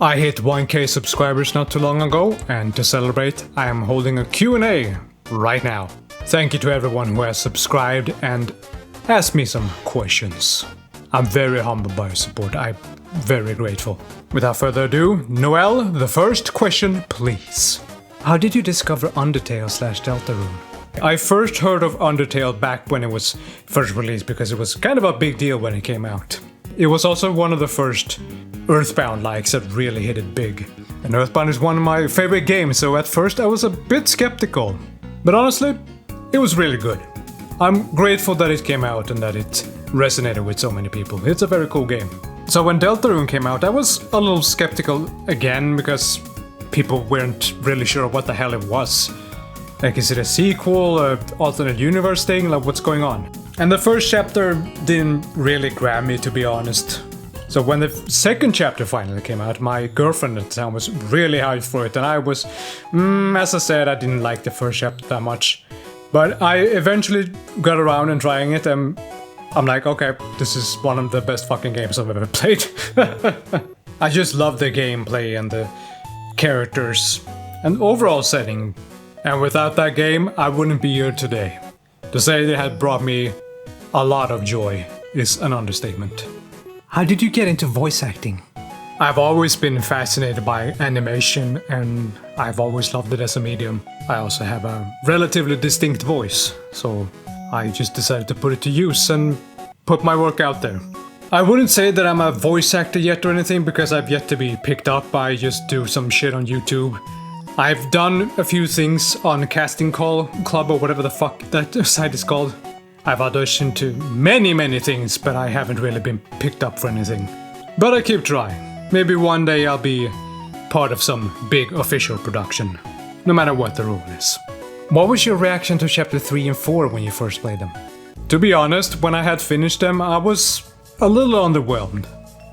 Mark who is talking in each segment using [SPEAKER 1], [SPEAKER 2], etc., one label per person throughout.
[SPEAKER 1] I hit 1k subscribers not too long ago, and to celebrate, I am holding a Q&A right now. Thank you to everyone who has subscribed and asked me some questions. I'm very humbled by your support, I'm very grateful. Without further ado, Noel, the first question, please. How did you discover Undertale/Deltarune? I first heard of Undertale back when it was first released because it was kind of a big deal when it came out. It was also one of the first Earthbound likes that really hit it big. And Earthbound is one of my favorite games, so at first I was a bit skeptical. But honestly, it was really good. I'm grateful that it came out and that it resonated with so many people. It's a very cool game. So when Deltarune came out, I was a little skeptical again because people weren't really sure what the hell it was. Like, is it a sequel, an alternate universe thing, like what's going on? And the first chapter didn't really grab me, to be honest. So when the second chapter finally came out, my girlfriend at the time was really hyped for it, and I was, as I said, I didn't like the first chapter that much. But I eventually got around and trying it, and I'm like, okay, this is one of the best fucking games I've ever played. I just love the gameplay and the characters and overall setting. And without that game, I wouldn't be here today. To say it had brought me a lot of joy is an understatement. How did you get into voice acting? I've always been fascinated by animation, and I've always loved it as a medium. I also have a relatively distinct voice, so I just decided to put it to use and put my work out there. I wouldn't say that I'm a voice actor yet or anything, because I've yet to be picked up. I just do some shit on YouTube. I've done a few things on Casting Call Club or whatever the fuck that site is called. I've auditioned to many things, but I haven't really been picked up for anything. But I keep trying. Maybe one day I'll be part of some big official production, no matter what the role is. What was your reaction to chapter 3 and 4 when you first played them? To be honest, when I had finished them, I was a little underwhelmed.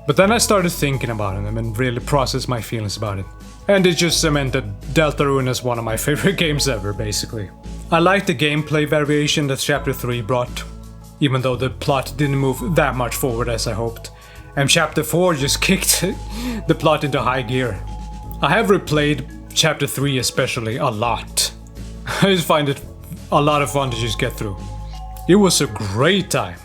[SPEAKER 1] But then I started thinking about them and really processed my feelings about it. And it just cemented Deltarune as one of my favorite games ever, basically. I liked the gameplay variation that chapter 3 brought, even though the plot didn't move that much forward as I hoped. And chapter 4 just kicked the plot into high gear. I have replayed chapter 3 especially a lot. I just find it a lot of fun to just get through. It was a great time.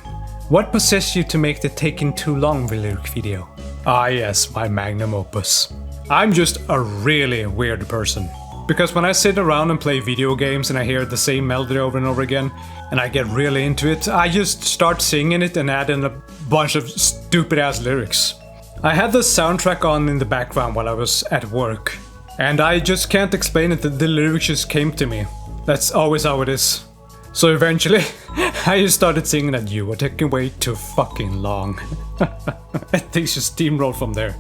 [SPEAKER 1] What possessed you to make the Taking Too Long lyric video? Ah yes, my magnum opus. I'm just a really weird person. Because when I sit around and play video games and I hear the same melody over and over again, and I get really into it, I just start singing it and add in a bunch of stupid ass lyrics. I had the soundtrack on in the background while I was at work, and I just can't explain it, the lyrics just came to me. That's always how it is. So eventually, I just started singing that you were taking way too fucking long. Things just steamrolled from there.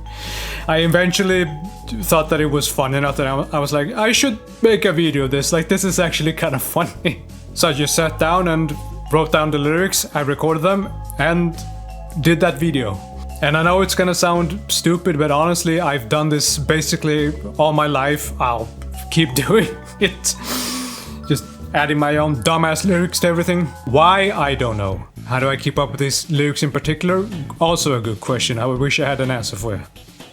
[SPEAKER 1] I eventually thought that it was fun enough that I was like, I should make a video of this, like this is actually kind of funny. So I just sat down and wrote down the lyrics, I recorded them, and did that video. And I know it's gonna sound stupid, but honestly, I've done this basically all my life. I'll keep doing it. Just adding my own dumbass lyrics to everything. Why? I don't know. How do I keep up with these lyrics in particular? Also a good question. I wish I had an answer for you.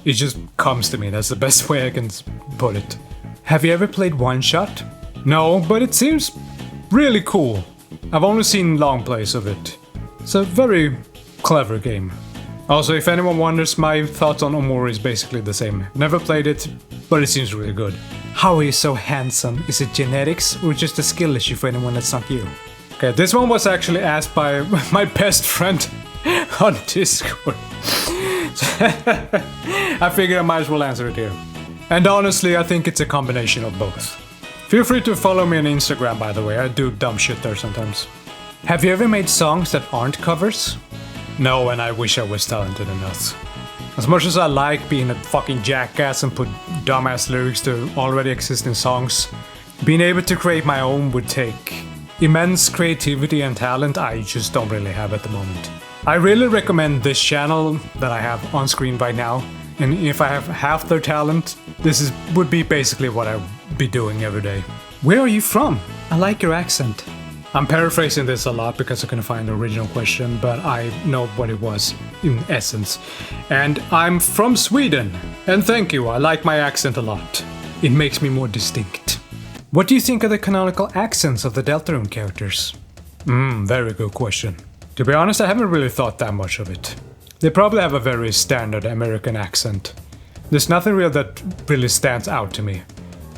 [SPEAKER 1] It just comes to me. That's the best way I can put it. Have you ever played One Shot? No, but it seems really cool. I've only seen long plays of it. It's a very clever game. Also, if anyone wonders, my thoughts on Omori is basically the same. Never played it, but it seems really good. How are you so handsome? Is it genetics or just a skill issue for anyone that's not you? Okay, this one was actually asked by my best friend on Discord. I figured I might as well answer it here. And honestly, I think it's a combination of both. Feel free to follow me on Instagram, by the way. I do dumb shit there sometimes. Have you ever made songs that aren't covers? No, and I wish I was talented enough. As much as I like being a fucking jackass and put dumbass lyrics to already existing songs, being able to create my own would take immense creativity and talent I just don't really have at the moment. I really recommend this channel that I have on screen right now, and if I have half their talent, this would be basically what I would be doing every day. Where are you from? I like your accent. I'm paraphrasing this a lot because I couldn't find the original question, but I know what it was in essence. And I'm from Sweden. And thank you, I like my accent a lot. It makes me more distinct. What do you think are the canonical accents of the Deltarune characters? Very good question. To be honest, I haven't really thought that much of it. They probably have a very standard American accent. There's nothing real that really stands out to me.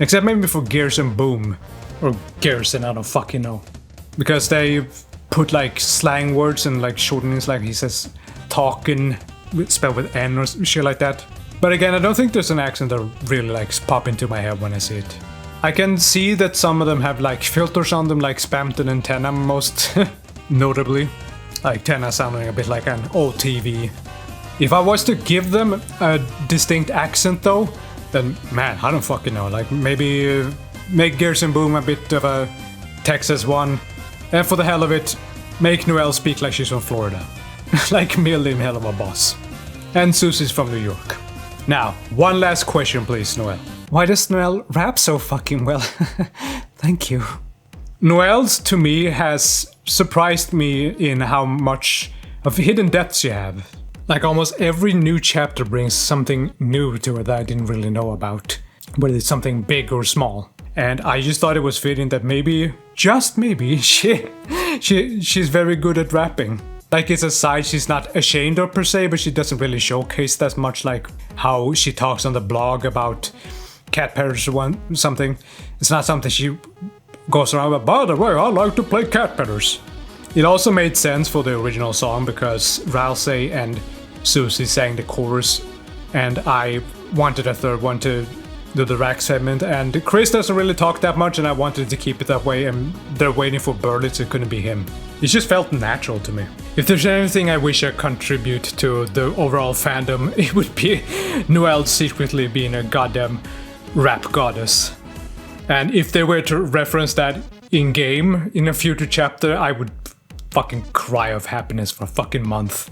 [SPEAKER 1] Except maybe for Garrison Boom. Or Garrison, I don't fucking know. Because they put like slang words and like shortenings, like he says talking spelled with N or shit like that. But again, I don't think there's an accent that really like pop into my head when I see it. I can see that some of them have like filters on them, like Spamton and Tenna most notably. Like Tenna sounding a bit like an old TV. If I was to give them a distinct accent though, then man, I don't fucking know. Like maybe make Garrison Boom a bit of a Texas one. And for the hell of it, make Noelle speak like she's from Florida. Like Millie hell of a boss. And Susie's from New York. Now, one last question please, Noelle. Why does Noelle rap so fucking well? Thank you. Noelle's, to me, has surprised me in how much of hidden depths you have. Like almost every new chapter brings something new to her that I didn't really know about. Whether it's something big or small. And I just thought it was fitting that maybe, just maybe, she's very good at rapping. Like it's a side she's not ashamed of per se, but she doesn't really showcase that much, like how she talks on the blog about cat petters or something. It's not something she goes around with, by the way, I like to play cat petters. It also made sense for the original song because Ralsei and Susie sang the chorus, and I wanted a third one to do the rack segment, and Chris doesn't really talk that much and I wanted to keep it that way, and they're waiting for Burley, so it couldn't be him. It just felt natural to me. If there's anything I wish I contribute to the overall fandom, it would be Noelle secretly being a goddamn rap goddess. And if they were to reference that in-game in a future chapter, I would fucking cry of happiness for a fucking month.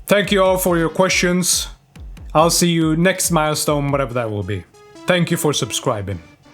[SPEAKER 1] Thank you all for your questions. I'll see you next milestone, whatever that will be. Thank you for subscribing.